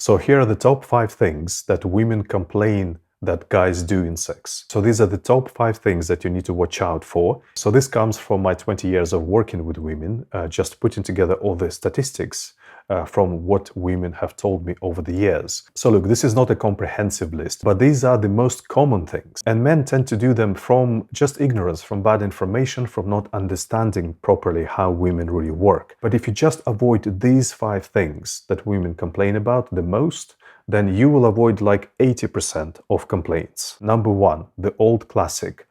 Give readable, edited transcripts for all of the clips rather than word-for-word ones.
So here are the top 5 things that women complain that guys do in sex. So these are the top 5 things that you need to watch out for. So this comes from my 20 years of working with women, just putting together all the statistics from what women have told me over the years. So look, this is not a comprehensive list, but these are the most common things. And men tend to do them from just ignorance, from bad information, from not understanding properly how women really work. But if you just avoid these 5 things that women complain about the most, then you will avoid like 80% of complaints. Number 1, the old classic.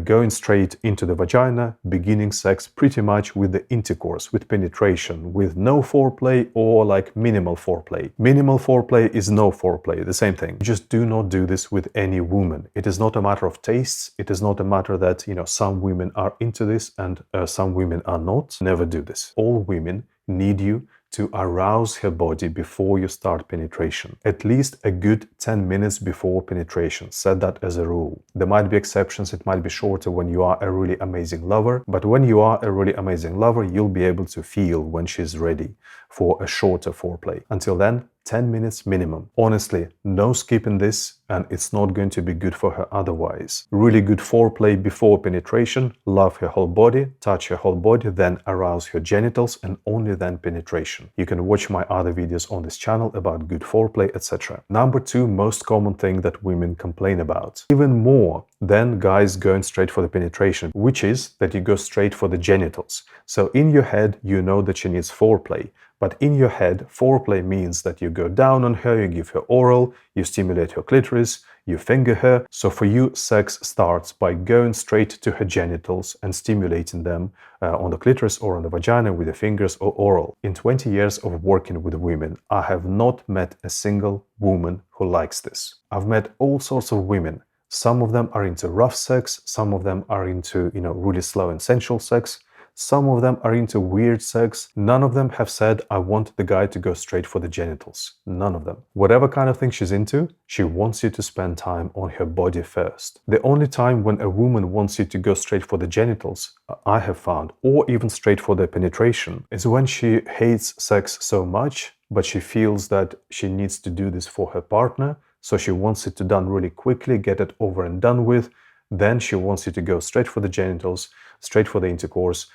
Going straight into the vagina, beginning sex pretty much with the intercourse, with penetration, with no foreplay or like minimal foreplay. Minimal foreplay is no foreplay, the same thing. Just do not do this with any woman. It is not a matter of tastes. It is not a matter that, some women are into this and some women are not. Never do this. All women need you to arouse her body before you start penetration. At least a good 10 minutes before penetration. Set that as a rule. There might be exceptions, it might be shorter when you are a really amazing lover, but when you are a really amazing lover, you'll be able to feel when she's ready for a shorter foreplay. Until then, 10 minutes minimum. Honestly, no skipping this, and it's not going to be good for her otherwise. Really good foreplay before penetration, love her whole body, touch her whole body, then arouse her genitals, and only then penetration. You can watch my other videos on this channel about good foreplay, etc. Number 2 most common thing that women complain about, even more than guys going straight for the penetration, which is that you go straight for the genitals. So in your head, you know that she needs foreplay. But in your head, foreplay means that you go down on her, you give her oral, you stimulate her clitoris, you finger her. So for you, sex starts by going straight to her genitals and stimulating them on the clitoris or on the vagina with the fingers or oral. In 20 years of working with women, I have not met a single woman who likes this. I've met all sorts of women. Some of them are into rough sex, some of them are into, really slow and sensual sex. Some of them are into weird sex. None of them have said, I want the guy to go straight for the genitals. None of them. Whatever kind of thing she's into, she wants you to spend time on her body first. The only time when a woman wants you to go straight for the genitals, I have found, or even straight for the penetration, is when she hates sex so much, but she feels that she needs to do this for her partner, so she wants it to done really quickly, get it over and done with. Then she wants you to go straight for the genitals, straight for the intercourse,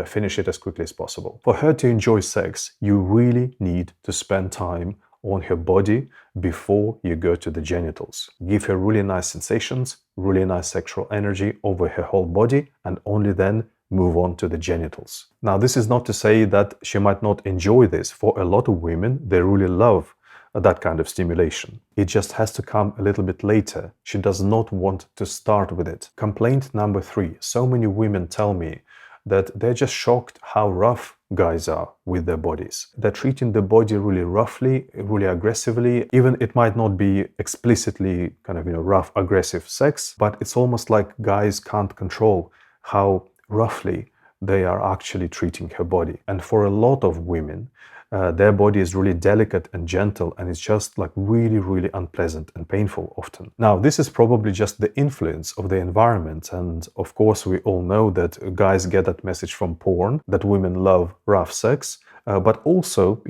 finish it as quickly as possible. For her to enjoy sex, you really need to spend time on her body before you go to the genitals. Give her really nice sensations, really nice sexual energy over her whole body, and only then move on to the genitals. Now, this is not to say that she might not enjoy this. For a lot of women, they really love that kind of stimulation. It just has to come a little bit later. She does not want to start with it. Complaint number 3. So many women tell me that they're just shocked how rough guys are with their bodies. They're treating the body really roughly, really aggressively. Even it might not be explicitly kind of, rough, aggressive sex, but it's almost like guys can't control how roughly they are actually treating her body. And for a lot of women, their body is really delicate and gentle, and it's just like really, really unpleasant and painful often. Now, this is probably just the influence of the environment, and of course we all know that guys get that message from porn, that women love rough sex, but also,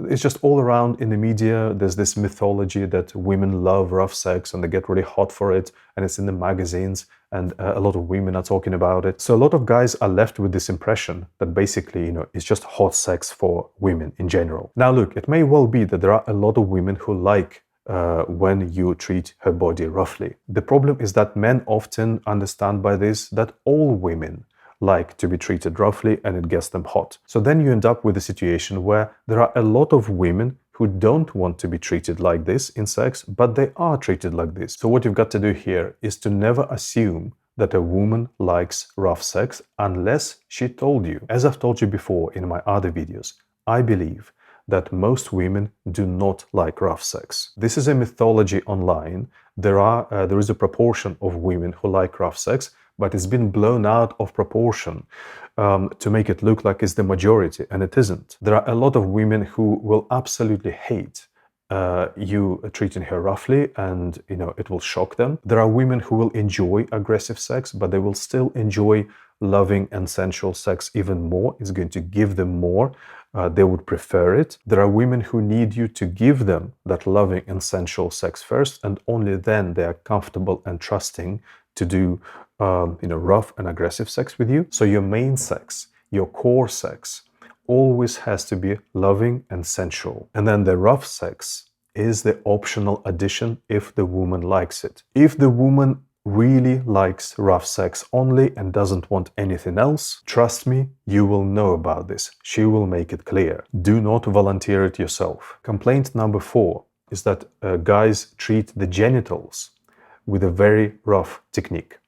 it's just all around in the media. There's this mythology that women love rough sex and they get really hot for it, and it's in the magazines, and a lot of women are talking about it. So a lot of guys are left with this impression that basically, it's just hot sex for women in general. Now look, it may well be that there are a lot of women who like when you treat her body roughly. The problem is that men often understand by this that all women like to be treated roughly and it gets them hot. So then you end up with a situation where there are a lot of women who don't want to be treated like this in sex, but they are treated like this. So what you've got to do here is to never assume that a woman likes rough sex unless she told you. As I've told you before in my other videos, I believe that most women do not like rough sex. This is a mythology online. There is a proportion of women who like rough sex, but it's been blown out of proportion to make it look like it's the majority, and it isn't. There are a lot of women who will absolutely hate you treating her roughly, and it will shock them. There are women who will enjoy aggressive sex, but they will still enjoy loving and sensual sex even more. It's going to give them more. They would prefer it. There are women who need you to give them that loving and sensual sex first, and only then they are comfortable and trusting to do rough and aggressive sex with you. So your main sex, your core sex, always has to be loving and sensual. And then the rough sex is the optional addition if the woman likes it. If the woman really likes rough sex only and doesn't want anything else, trust me, you will know about this. She will make it clear. Do not volunteer it yourself. Complaint number 4 is that guys treat the genitals with a very rough technique.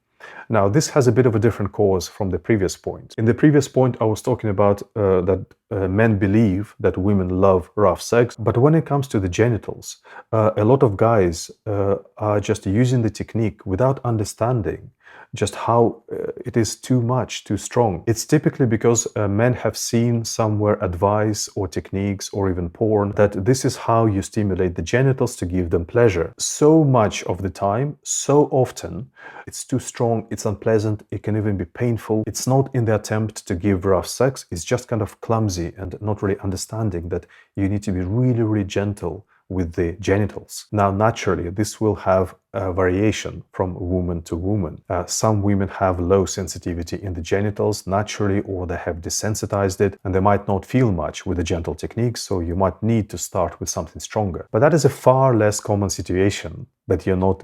Now, this has a bit of a different cause from the previous point. In the previous point, I was talking about that men believe that women love rough sex, but when it comes to the genitals, a lot of guys are just using the technique without understanding just how it is too much, too strong. It's typically because men have seen somewhere advice or techniques or even porn that this is how you stimulate the genitals to give them pleasure. So much of the time, so often, it's too strong, it's unpleasant, it can even be painful. It's not in the attempt to give rough sex, it's just kind of clumsy and not really understanding that you need to be really, really gentle with the genitals. Now, naturally, this will have a variation from woman to woman. Some women have low sensitivity in the genitals naturally, or they have desensitized it, and they might not feel much with the gentle techniques, so you might need to start with something stronger. But that is a far less common situation, that you're not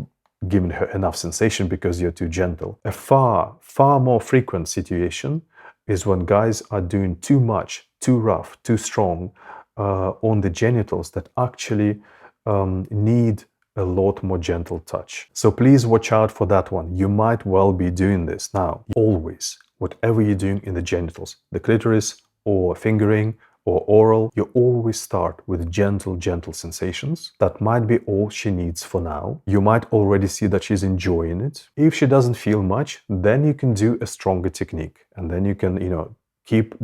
giving her enough sensation because you're too gentle. A far, far more frequent situation is when guys are doing too much, too rough, too strong, on the genitals that actually need a lot more gentle touch. So please watch out for that one. You might well be doing this. Now, always, whatever you're doing in the genitals, the clitoris or fingering or oral, you always start with gentle, gentle sensations. That might be all she needs for now. You might already see that she's enjoying it. If she doesn't feel much, then you can do a stronger technique, and then you can, keep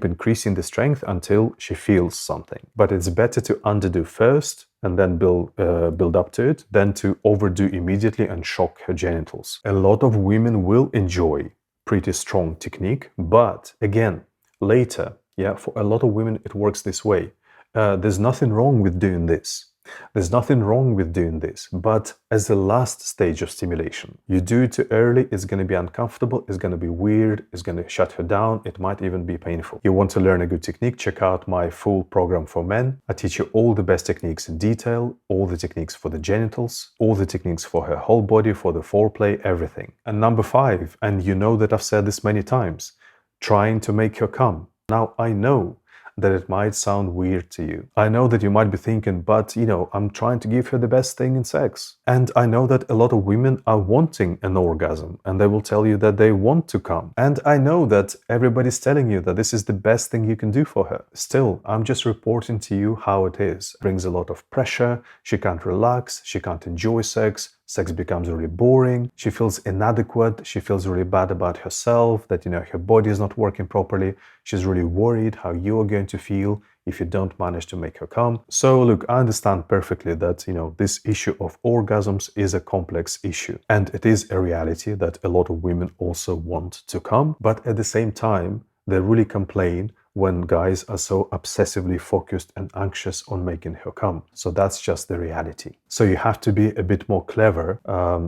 increasing the strength until she feels something. But it's better to underdo first and then build up to it than to overdo immediately and shock her genitals. A lot of women will enjoy pretty strong technique, but again, later, for a lot of women it works this way. There's nothing wrong with doing this. There's nothing wrong with doing this, but as the last stage of stimulation. You do it too early, it's going to be uncomfortable, it's going to be weird, it's going to shut her down, it might even be painful. You want to learn a good technique, check out my full program for men. I teach you all the best techniques in detail, all the techniques for the genitals, all the techniques for her whole body, for the foreplay, everything. And number 5, and you know that I've said this many times, trying to make her come. Now, I know that it might sound weird to you. I know that you might be thinking, but I'm trying to give her the best thing in sex. And I know that a lot of women are wanting an orgasm, and they will tell you that they want to come. And I know that everybody's telling you that this is the best thing you can do for her. Still, I'm just reporting to you how it is. It brings a lot of pressure, she can't relax, she can't enjoy sex, sex becomes really boring, she feels inadequate, she feels really bad about herself, that her body is not working properly, she's really worried how you are going to feel if you don't manage to make her come. So look, I understand perfectly that this issue of orgasms is a complex issue, and it is a reality that a lot of women also want to come, but at the same time they really complain when guys are so obsessively focused and anxious on making her come. So that's just the reality. So you have to be a bit more clever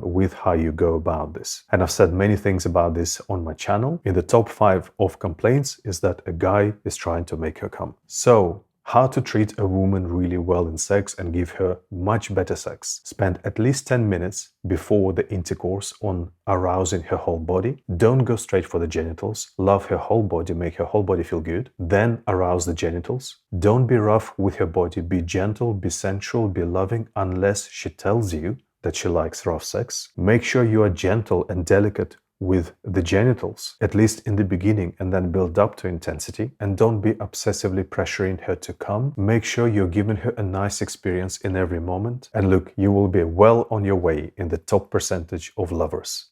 with how you go about this. And I've said many things about this on my channel. In the top 5 of complaints is that a guy is trying to make her come. So, how to treat a woman really well in sex and give her much better sex. Spend at least 10 minutes before the intercourse on arousing her whole body. Don't go straight for the genitals. Love her whole body, make her whole body feel good. Then arouse the genitals. Don't be rough with her body. Be gentle, be sensual, be loving, unless she tells you that she likes rough sex. Make sure you are gentle and delicate with the genitals, at least in the beginning, and then build up to intensity. And don't be obsessively pressuring her to come. Make sure you're giving her a nice experience in every moment. And look, you will be well on your way in the top percentage of lovers.